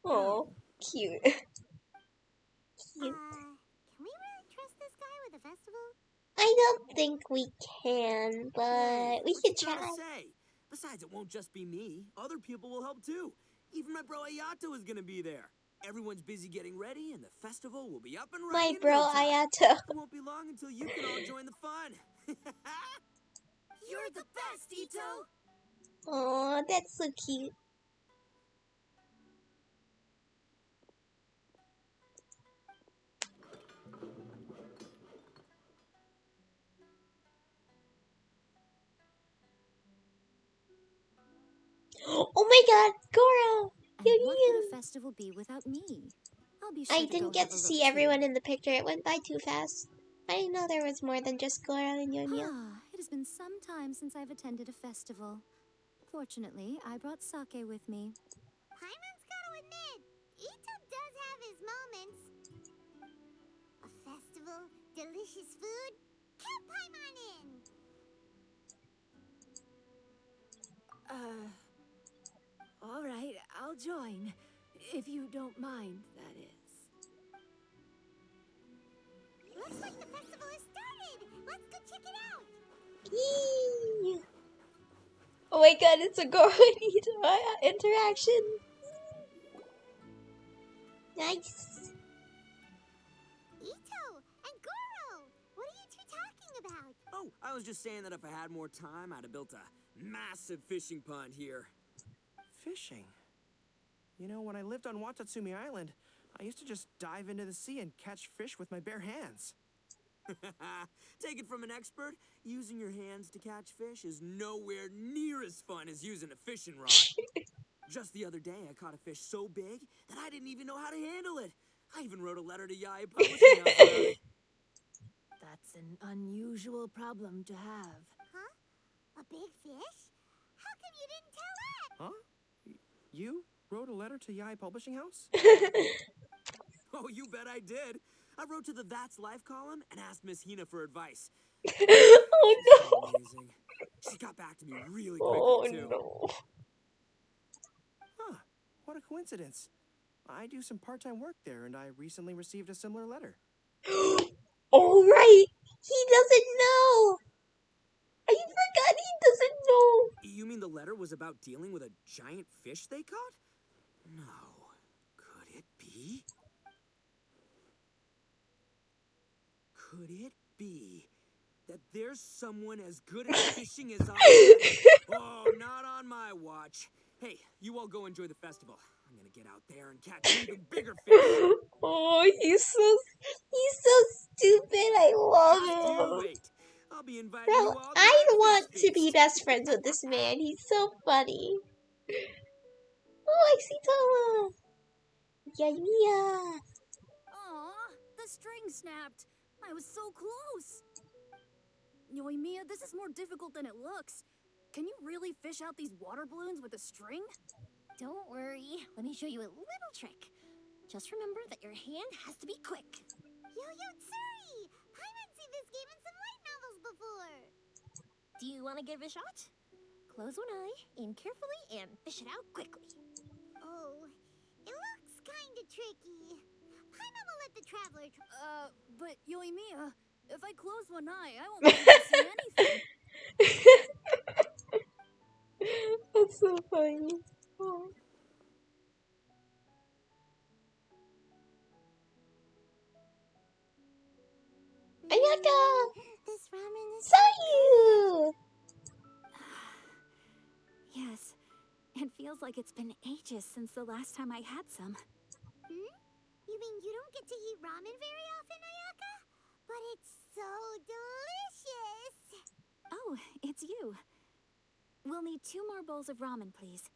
oh, cute. Cute. Can we really trust this guy with the festival? I don't think we can, but Hey, we what could you trying try. to say? Besides, it won't just be me. Other people will help too. Even my bro Ayato is gonna be there. Everyone's busy getting ready, and the festival will be up and My running in bro no time. Ayato. It won't be long until you can all join the fun. You're the best, Ito! Oh, that's so cute. Oh my god, Goro! And what would a festival be without me? I'll be sure I to go didn't get have to a see look, everyone too. in the picture. It went by too fast. I didn't know there was more than just Goro and Yonya. It has been some time since I've attended a festival. Fortunately, I brought sake with me. Paimon's gotta admit, Ito does have his moments. A festival, delicious food, count Paimon in! All right, I'll join. If you don't mind, that is. Looks like the festival has started! Let's go check it out! Yee! Oh my god, it's a Goro and Ito interaction. Nice. Ito and Goro! What are you two talking about? Oh, I was just saying that if I had more time, I'd have built a massive fishing pond here. Fishing? You know, when I lived on Watatsumi Island, I used to just dive into the sea and catch fish with my bare hands. Take it from an expert, using your hands to catch fish is nowhere near as fun as using a fishing rod. Just the other day, I caught a fish so big that I didn't even know how to handle it. I even wrote a letter to Yae Publishing House about it. That's an unusual problem to have. Huh? A big fish? How come you didn't tell that? Huh? You wrote a letter to Yae Publishing House? Oh, you bet I did. I wrote to the That's Life column and asked Miss Hina for advice. Oh She's so no. amazing. She got back to me really quickly, Oh too. no. Huh, what a coincidence. I do some part-time work there, and I recently received a similar letter. All right. He doesn't know. I forgot he doesn't know. You mean the letter was about dealing with a giant fish they caught? No. Could it be? Could it be that there's someone as good at fishing as I am? Oh, not on my watch. Hey, you all go enjoy the festival. I'm gonna get out there and catch an even bigger fish. Oh, he's so stupid. I Just you love him. wait. I'll be inviting Bro, you all to I my want fish to be feast. best friends with this man. He's so funny. Oh, I see Tama. Yeah. Aw, the string snapped. I was so close. Yoimiya, this is more difficult than it looks. Can you really fish out these water balloons with a string? Don't worry. Let me show you a little trick. Just remember that your hand has to be quick. Yo-Yo Tsuri! Paimon's seen this game in some light novels before! Do you want to give it a shot? Close one eye, aim carefully, and fish it out quickly. Oh, it looks kinda tricky. Paimon will let the traveler But Yoimiya, if I close one eye, I won't be able to see anything. That's so funny. Oh. Ayaka! This ramen is Saw you! Yes, it feels like it's been ages since the last time I had some. You mean you don't get to eat ramen very often, Ayaka? But it's so delicious! Oh, it's you. We'll need 2 more bowls of ramen, please.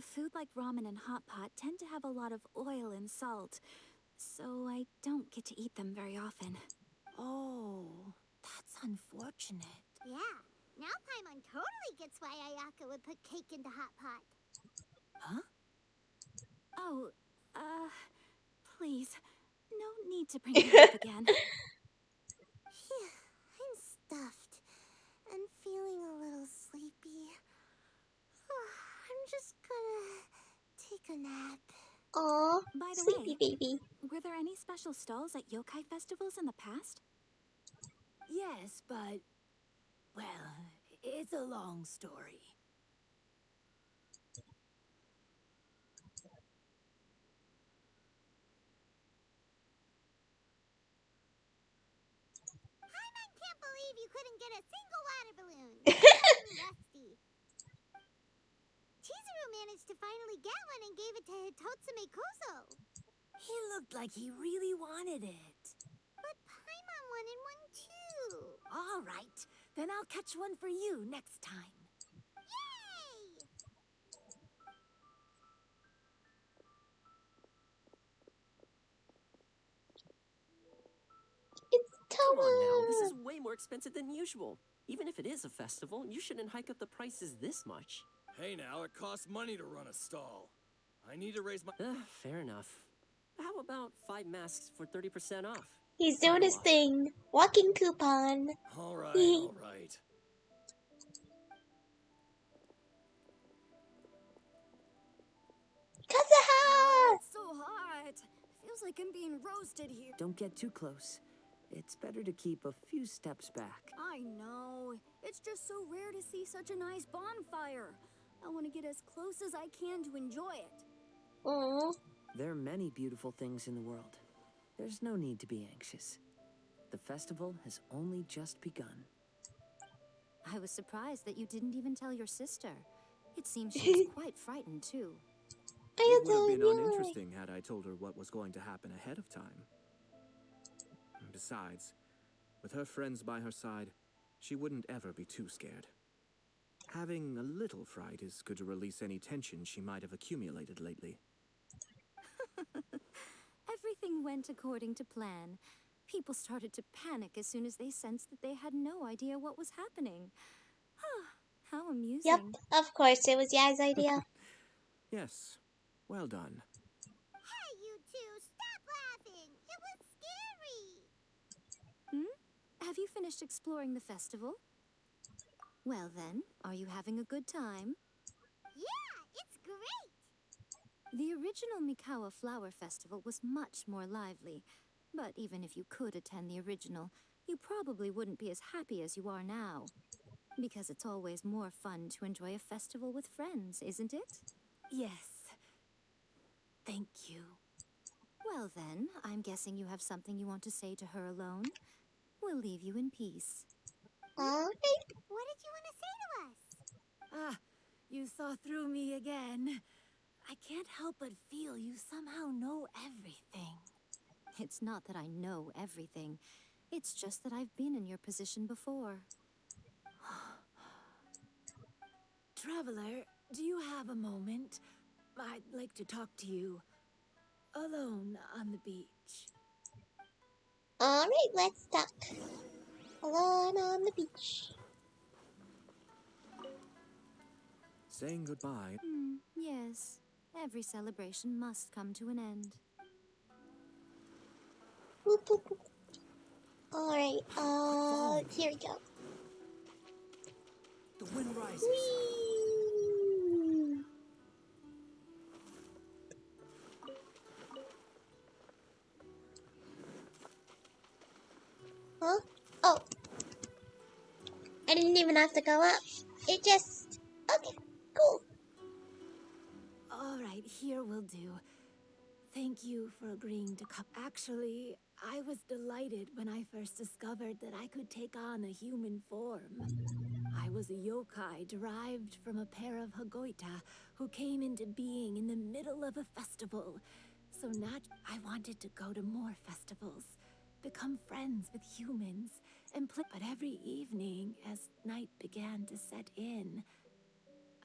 Food like ramen and hot pot tend to have a lot of oil and salt, so I don't get to eat them very often. Oh, that's unfortunate. Yeah, now Paimon totally gets why Ayaka would put cake into hot pot. Huh? to bring you up again. Phew, I'm stuffed and feeling a little sleepy. I'm just gonna take a nap. Aw, By the sleepy way, baby. were there any special stalls at yokai festivals in the past? Yes, but, well, it's a long story. Paimon can't believe you couldn't get a single water balloon. Rusty. Chizuru managed to finally get one and gave it to Hitotsume Kozo. He looked like he really wanted it. But Paimon wanted one too. All right, then I'll catch one for you next time. Yay! It's Come on now, this Tomo. is way more expensive than usual. Even if it is a festival, you shouldn't hike up the prices this much. Hey now, it costs money to run a stall. I need to raise my... Fair enough. How about 5 masks for 30% off? He's doing his Sidewalk. thing. Walking coupon. Alright, alright. Kazuha! It's so hot. Feels like I'm being roasted here. Don't get too close. It's better to keep a few steps back. I know. It's just so rare to see such a nice bonfire. I want to get as close as I can to enjoy it. Aw. There are many beautiful things in the world. There's no need to be anxious. The festival has only just begun. I was surprised that you didn't even tell your sister. It seems she was quite frightened, too. I It would have told been you. uninteresting had I told her what was going to happen ahead of time. Besides, with her friends by her side, she wouldn't ever be too scared. Having a little fright is good to release any tension she might have accumulated lately. Everything went according to plan. People started to panic as soon as they sensed that they had no idea what was happening. How amusing. Yep, of course, it was Yai's idea. Yes, well done. Hey, you two, stop laughing. It was scary. Have you finished exploring the festival? Well then, are you having a good time? Yeah, it's great. The original Mikawa Flower Festival was much more lively, but even if you could attend the original, you probably wouldn't be as happy as you are now. Because it's always more fun to enjoy a festival with friends, isn't it? Yes. Thank you. Well then, I'm guessing you have something you want to say to her alone. We'll leave you in peace. Alright. What did you want to say to us? Ah, you saw through me again. I can't help but feel you somehow know everything. It's not that I know everything. It's just that I've been in your position before. Traveler, do you have a moment? I'd like to talk to you. Alone on the beach. Alright, let's talk. Alone on the beach. Saying goodbye. Yes. Every celebration must come to an end. Boop, boop, boop. Alright, here we go. The wind rises. Whee! Huh? Oh. I didn't even have to go up. It just... Okay, cool. All right, here will do. Thank you for agreeing to come. Actually, I was delighted when I first discovered that I could take on a human form. I was a yokai derived from a pair of Hagoita who came into being in the middle of a festival. So I wanted to go to more festivals, become friends with humans, and play. But every evening, as night began to set in,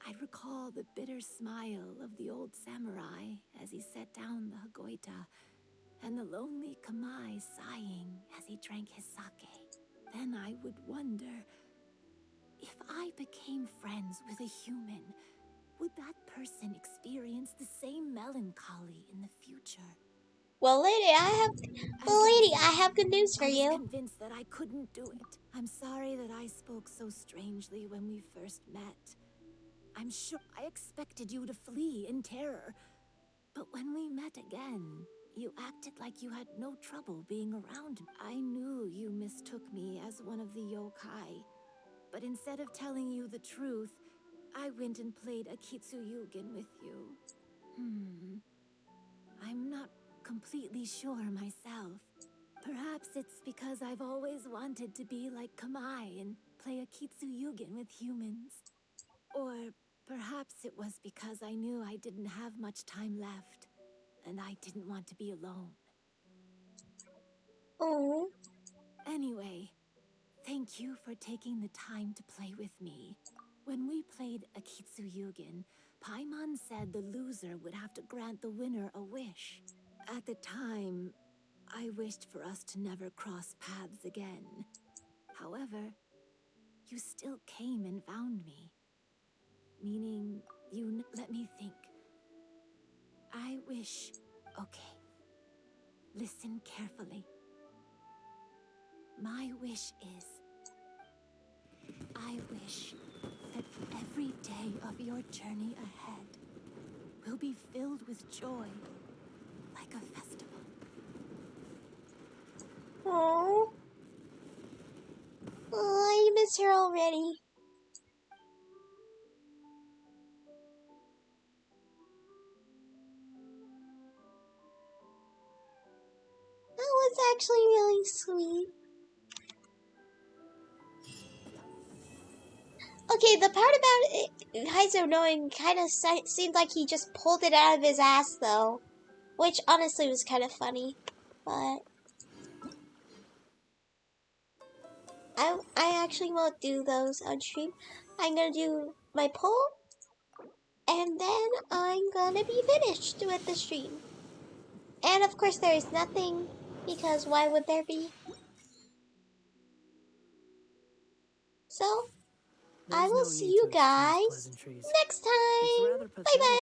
I'd recall the bitter smile of the old samurai as he set down the Hagoita, and the lonely Kamai sighing as he drank his sake. Then I would wonder, if I became friends with a human, would that person experience the same melancholy in the future? Well, lady, I have good news for I was you. convinced that I couldn't do it. I'm sorry that I spoke so strangely when we first met. I'm sure I expected you to flee in terror. But when we met again, you acted like you had no trouble being around me. I knew you mistook me as one of the yokai. But instead of telling you the truth, I went and played a Kitsuyugen with you. I'm not completely sure myself. Perhaps it's because I've always wanted to be like Kamai and play a Kitsuyugen with humans. Or perhaps it was because I knew I didn't have much time left, and I didn't want to be alone. Oh. Anyway, thank you for taking the time to play with me. When we played a Kitsuyugen, Paimon said the loser would have to grant the winner a wish. At the time, I wished for us to never cross paths again. However, you still came and found me. Meaning, let me think. I wish... Okay. Listen carefully. My wish is... I wish that every day of your journey ahead will be filled with joy, like a festival. Oh. Oh, I miss her already. That was actually really sweet. Okay, the part about Kaizo knowing kind of seemed like he just pulled it out of his ass, though. Which honestly was kind of funny. But I actually won't do those on stream. I'm gonna do my poll, and then I'm gonna be finished with the stream. And of course there is nothing, because why would there be? So, I will see you guys next time. Bye bye.